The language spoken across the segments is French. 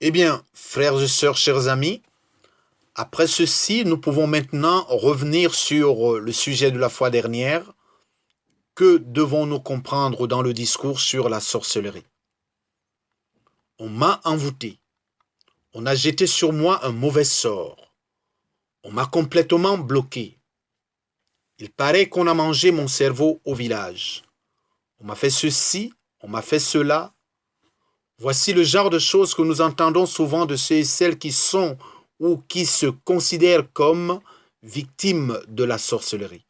Eh bien, frères et sœurs, chers amis, après ceci, nous pouvons maintenant revenir sur le sujet de la fois dernière. Que devons-nous comprendre dans le discours sur la sorcellerie? On m'a envoûté. On a jeté sur moi un mauvais sort. On m'a complètement bloqué. Il paraît qu'on a mangé mon cerveau au village. On m'a fait ceci, on m'a fait cela. Voici le genre de choses que nous entendons souvent de ceux et celles qui sont ou qui se considèrent comme victimes de la sorcellerie.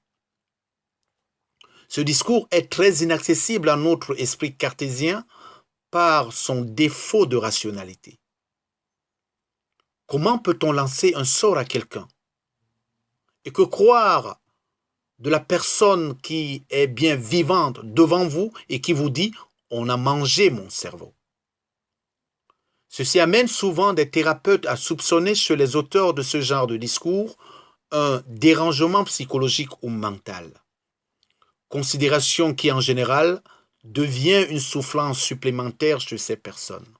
Ce discours est très inaccessible à notre esprit cartésien par son défaut de rationalité. Comment peut-on lancer un sort à quelqu'un? Et que croire de la personne qui est bien vivante devant vous et qui vous dit « on a mangé mon cerveau ». Ceci amène souvent des thérapeutes à soupçonner chez les auteurs de ce genre de discours un dérangement psychologique ou mental. Considération qui, en général, devient une souffrance supplémentaire chez ces personnes.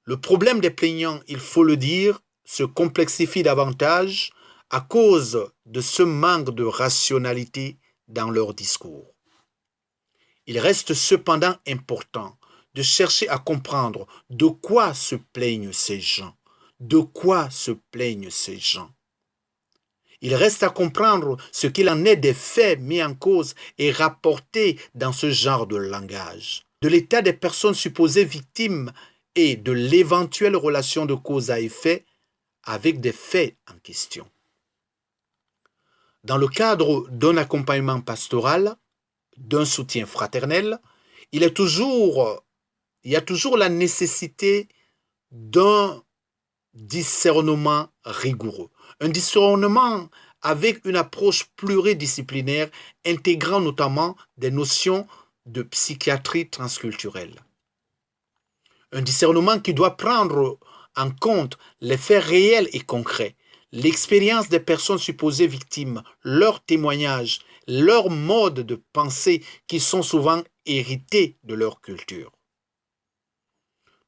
Le problème des plaignants, il faut le dire, se complexifie davantage à cause de ce manque de rationalité dans leur discours. Il reste cependant important de chercher à comprendre de quoi se plaignent ces gens. De quoi se plaignent ces gens? Il reste à comprendre ce qu'il en est des faits mis en cause et rapportés dans ce genre de langage, de l'état des personnes supposées victimes et de l'éventuelle relation de cause à effet avec des faits en question. Dans le cadre d'un accompagnement pastoral, d'un soutien fraternel, il y a toujours la nécessité d'un discernement rigoureux. Un discernement avec une approche pluridisciplinaire intégrant notamment des notions de psychiatrie transculturelle. Un discernement qui doit prendre en compte les faits réels et concrets, l'expérience des personnes supposées victimes, leurs témoignages, leurs modes de pensée qui sont souvent hérités de leur culture.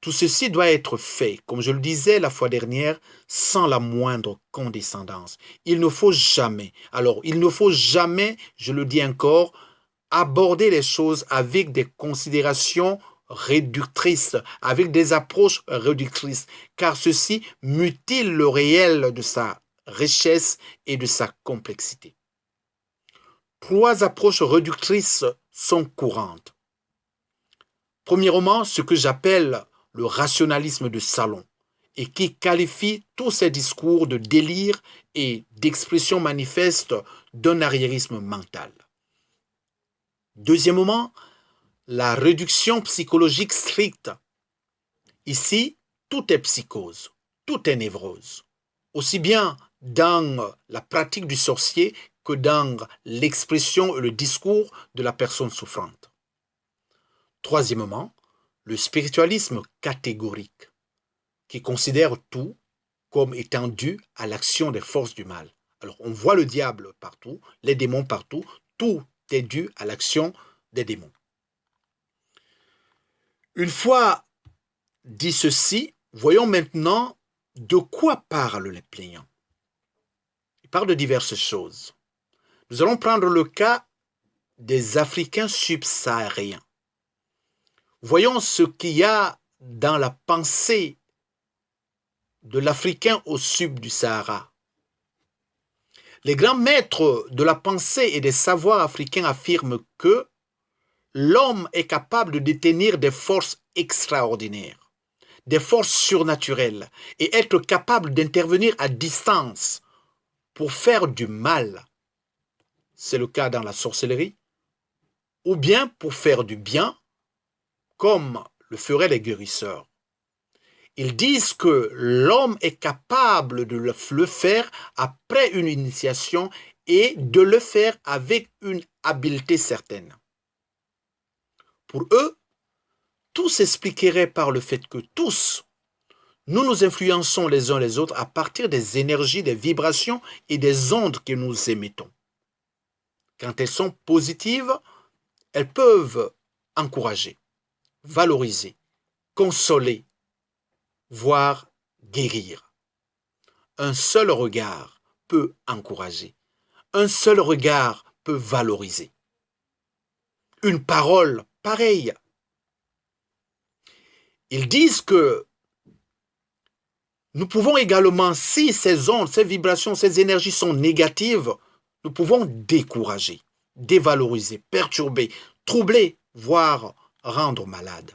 Tout ceci doit être fait, comme je le disais la fois dernière, sans la moindre condescendance. Il ne faut jamais, je le dis encore, aborder les choses avec des considérations réductrices, avec des approches réductrices, car ceci mutile le réel de sa richesse et de sa complexité. 3 approches réductrices sont courantes. Premièrement, ce que j'appelle le rationalisme de salon et qui qualifie tous ces discours de délire et d'expression manifeste d'un arriérisme mental. Deuxièmement, la réduction psychologique stricte. Ici, tout est psychose, tout est névrose, aussi bien dans la pratique du sorcier que dans l'expression et le discours de la personne souffrante. Troisièmement, le spiritualisme catégorique, qui considère tout comme étant dû à l'action des forces du mal. Alors, on voit le diable partout, les démons partout, tout est dû à l'action des démons. Une fois dit ceci, voyons maintenant de quoi parlent les plaignants. Ils parlent de diverses choses. Nous allons prendre le cas des Africains subsahariens. Voyons ce qu'il y a dans la pensée de l'Africain au sud du Sahara. Les grands maîtres de la pensée et des savoirs africains affirment que l'homme est capable de détenir des forces extraordinaires, des forces surnaturelles, et être capable d'intervenir à distance pour faire du mal. C'est le cas dans la sorcellerie, ou bien pour faire du bien, comme le feraient les guérisseurs. Ils disent que l'homme est capable de le faire après une initiation et de le faire avec une habileté certaine. Pour eux, tout s'expliquerait par le fait que tous, nous nous influençons les uns les autres à partir des énergies, des vibrations et des ondes que nous émettons. Quand elles sont positives, elles peuvent encourager, valoriser, consoler, voire guérir. Un seul regard peut encourager. Un seul regard peut valoriser. Une parole pareille. Ils disent que nous pouvons également, si ces ondes, ces vibrations, ces énergies sont négatives, nous pouvons décourager, dévaloriser, perturber, troubler, voire rendre malade.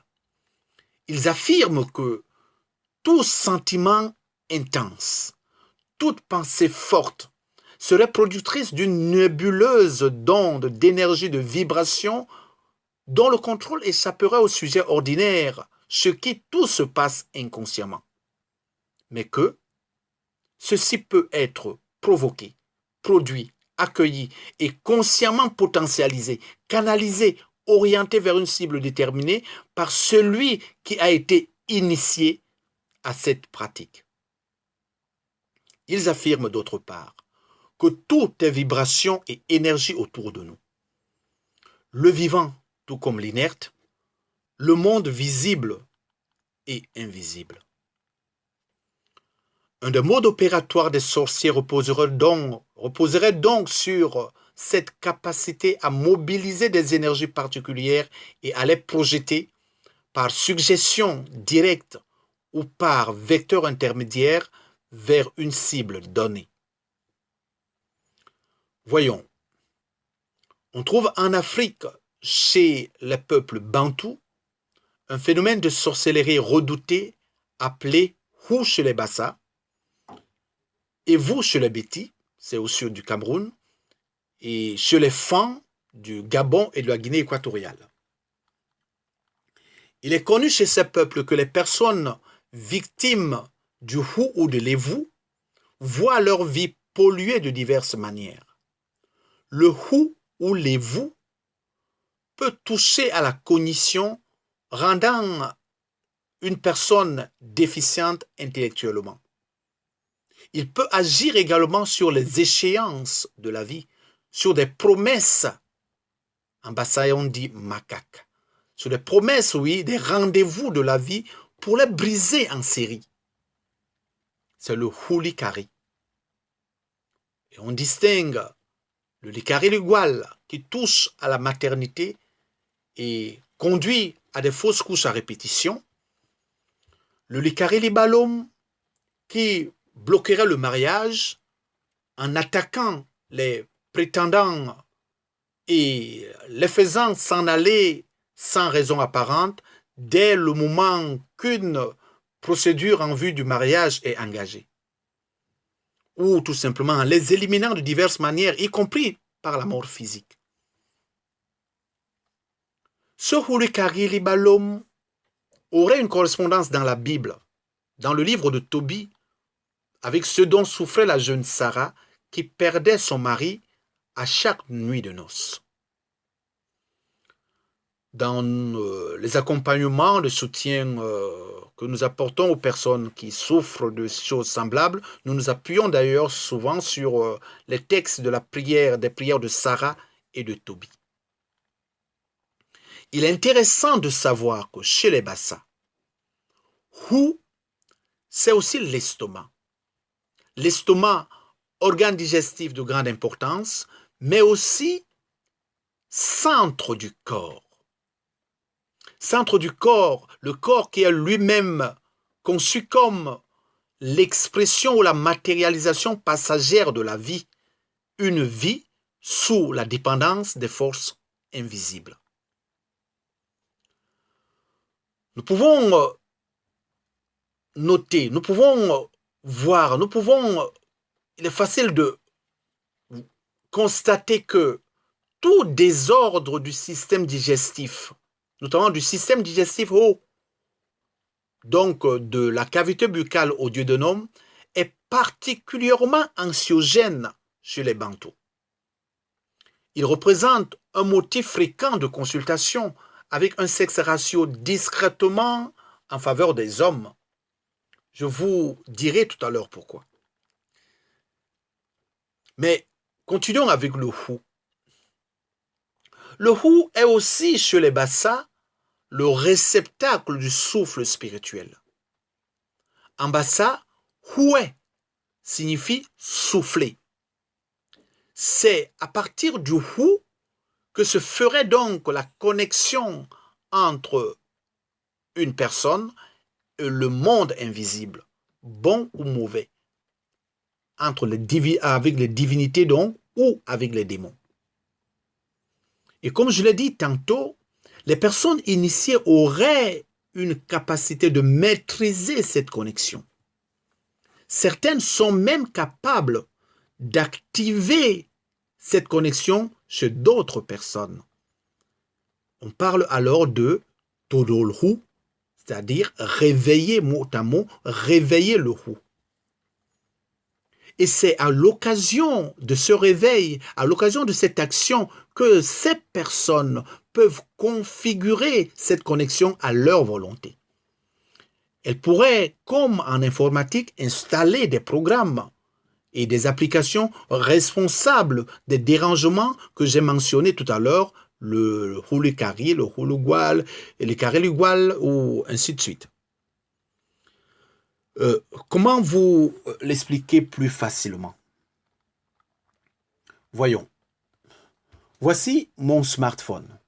Ils affirment que tout sentiment intense, toute pensée forte serait productrice d'une nébuleuse d'ondes, d'énergie, de vibration dont le contrôle échapperait au sujet ordinaire, ce qui tout se passe inconsciemment. Mais que ceci peut être provoqué, produit, accueilli et consciemment potentialisé, canalisé, orienté vers une cible déterminée par celui qui a été initié à cette pratique. Ils affirment d'autre part que tout est vibration et énergie autour de nous. Le vivant, tout comme l'inerte, le monde visible et invisible. Un des modes opératoires des sorciers reposerait donc sur cette capacité à mobiliser des énergies particulières et à les projeter par suggestion directe ou par vecteur intermédiaire vers une cible donnée. Voyons, on trouve en Afrique, chez les peuples bantous, un phénomène de sorcellerie redouté appelé Hou chez les Bassa et Vous chez les Béti, c'est au sud du Cameroun, et chez les Fan du Gabon et de la Guinée équatoriale. Il est connu chez ces peuples que les personnes victimes du Hou ou de l'Evou voient leur vie polluée de diverses manières. Le Hou ou l'Evou peut toucher à la cognition, rendant une personne déficiente intellectuellement. Il peut agir également sur les échéances de la vie, sur des promesses, en Bassaï on dit macaque, sur des promesses, oui, des rendez-vous de la vie pour les briser en série. C'est le Houlikari. Et on distingue le Likari Ligual qui touche à la maternité et conduit à des fausses couches à répétition. Le Likari Libalom qui bloquerait le mariage en attaquant les prétendants et les faisant s'en aller sans raison apparente dès le moment qu'une procédure en vue du mariage est engagée. Ou tout simplement en les éliminant de diverses manières, y compris par la mort physique. Ce Houlikari Libalom aurait une correspondance dans la Bible, dans le livre de Tobie, avec ce dont souffrait la jeune Sarah qui perdait son mari à chaque nuit de noces. Dans les accompagnements, le soutien que nous apportons aux personnes qui souffrent de choses semblables, nous nous appuyons d'ailleurs souvent sur les textes de la prière, des prières de Sarah et de Tobie. Il est intéressant de savoir que chez les Bassa, Hou, c'est aussi l'estomac. L'estomac, organe digestif de grande importance, mais aussi centre du corps. Centre du corps, le corps qui est lui-même conçu comme l'expression ou la matérialisation passagère de la vie, une vie sous la dépendance des forces invisibles. Nous pouvons noter, nous pouvons voir, il est facile de constater que tout désordre du système digestif, notamment du système digestif haut, donc de la cavité buccale au duodénum, est particulièrement anxiogène chez les Bantous. Il représente un motif fréquent de consultation avec un sexe ratio discrètement en faveur des hommes. Je vous dirai tout à l'heure pourquoi. Mais continuons avec le Hou. Le Hou est aussi chez les Bassa le réceptacle du souffle spirituel. En bassa, houé signifie souffler. C'est à partir du hou que se ferait donc la connexion entre une personne et le monde invisible, bon ou mauvais, avec les divinités donc ou avec les démons. Et comme je l'ai dit tantôt, les personnes initiées auraient une capacité de maîtriser cette connexion. Certaines sont même capables d'activer cette connexion chez d'autres personnes. On parle alors de todolhu, c'est-à-dire réveiller mot à mot, réveiller le hu. Et c'est à l'occasion de ce réveil, à l'occasion de cette action, que ces personnes peuvent configurer cette connexion à leur volonté. Elles pourraient, comme en informatique, installer des programmes et des applications responsables des dérangements que j'ai mentionnés tout à l'heure, le Hulu-Kari, le Hulu-Gwal, et le Kari-Gwal, ou ainsi de suite. Comment vous l'expliquer plus facilement? Voyons. Voici mon smartphone.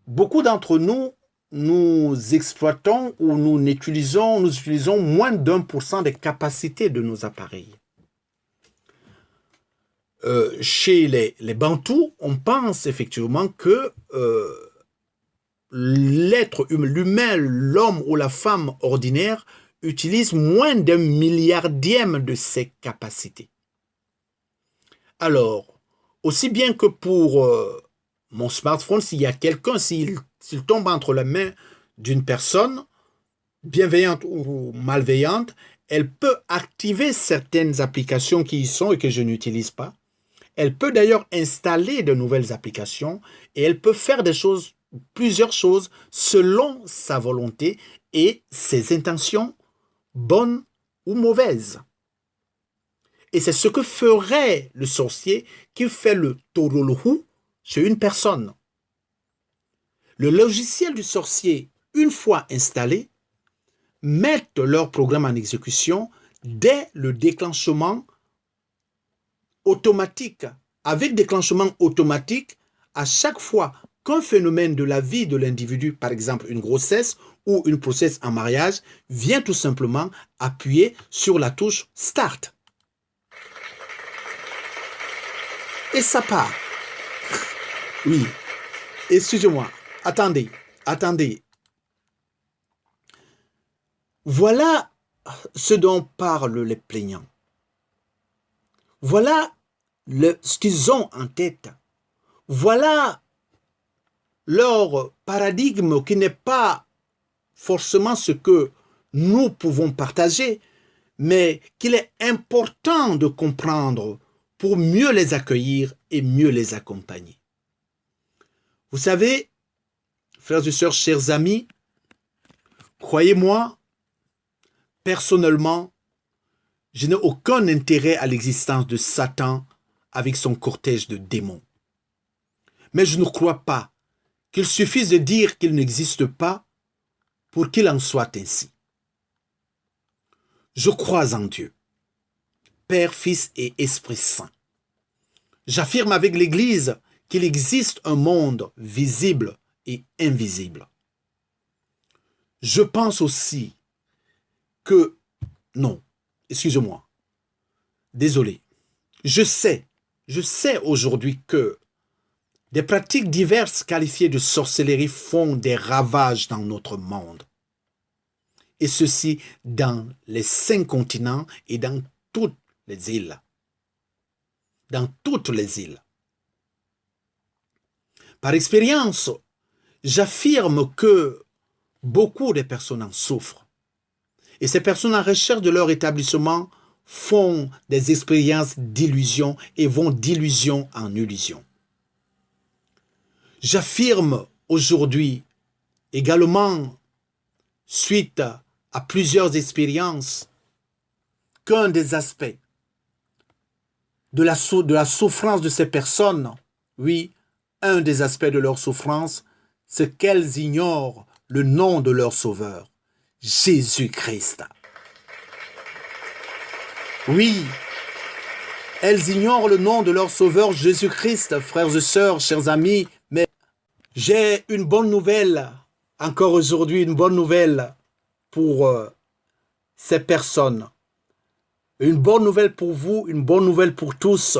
Beaucoup d'entre nous, nous exploitons ou nous utilisons moins d'1% des capacités de nos appareils. Chez les Bantous, on pense effectivement que l'être humain, l'humain, l'homme ou la femme ordinaire utilise moins d'1 milliardième de ses capacités. Alors, aussi bien que pour mon smartphone, s'il y a quelqu'un, s'il tombe entre les mains d'une personne bienveillante ou malveillante, elle peut activer certaines applications qui y sont et que je n'utilise pas. Elle peut d'ailleurs installer de nouvelles applications et elle peut faire plusieurs choses selon sa volonté et ses intentions, bonnes ou mauvaises. Et c'est ce que ferait le sorcier qui fait le todolhu chez une personne. Le logiciel du sorcier, une fois installé, met leur programme en exécution dès le déclenchement automatique. Avec déclenchement automatique, à chaque fois qu'un phénomène de la vie de l'individu, par exemple une grossesse ou une grossesse en mariage, vient tout simplement appuyer sur la touche Start. Et ça part. Oui, excusez-moi, attendez. Voilà ce dont parlent les plaignants. Voilà ce qu'ils ont en tête. Voilà leur paradigme qui n'est pas forcément ce que nous pouvons partager, mais qu'il est important de comprendre pour mieux les accueillir et mieux les accompagner. Vous savez, frères et sœurs, chers amis, croyez-moi, personnellement, je n'ai aucun intérêt à l'existence de Satan avec son cortège de démons. Mais je ne crois pas qu'il suffise de dire qu'il n'existe pas pour qu'il en soit ainsi. Je crois en Dieu, Père, Fils et Esprit Saint. J'affirme avec l'Église qu'il existe un monde visible et invisible. Je pense aussi que... Non, excusez-moi. Désolé. Je sais aujourd'hui que des pratiques diverses qualifiées de sorcellerie font des ravages dans notre monde. Et ceci dans les 5 continents et dans toutes les îles. Dans toutes les îles. Par expérience, j'affirme que beaucoup de personnes en souffrent. Et ces personnes en recherche de leur établissement font des expériences d'illusion et vont d'illusion en illusion. J'affirme aujourd'hui également, suite à plusieurs expériences, qu'un des aspects de la souffrance de ces personnes, oui, un des aspects de leur souffrance, c'est qu'elles ignorent le nom de leur Sauveur, Jésus-Christ. Oui, elles ignorent le nom de leur Sauveur Jésus-Christ, frères et sœurs, chers amis, mais j'ai une bonne nouvelle, encore aujourd'hui, une bonne nouvelle pour ces personnes. Une bonne nouvelle pour vous, une bonne nouvelle pour tous.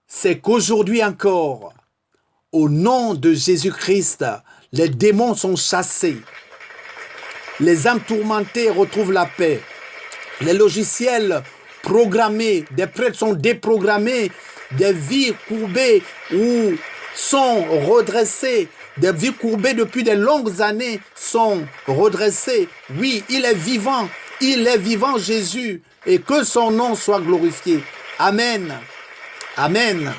C'est qu'aujourd'hui encore, au nom de Jésus-Christ, les démons sont chassés. Les âmes tourmentées retrouvent la paix. Les logiciels programmés, des prêtres sont déprogrammés, des vies courbées ou sont redressées, des vies courbées depuis de longues années sont redressées. Oui, il est vivant Jésus, et que son nom soit glorifié. Amen. Amen.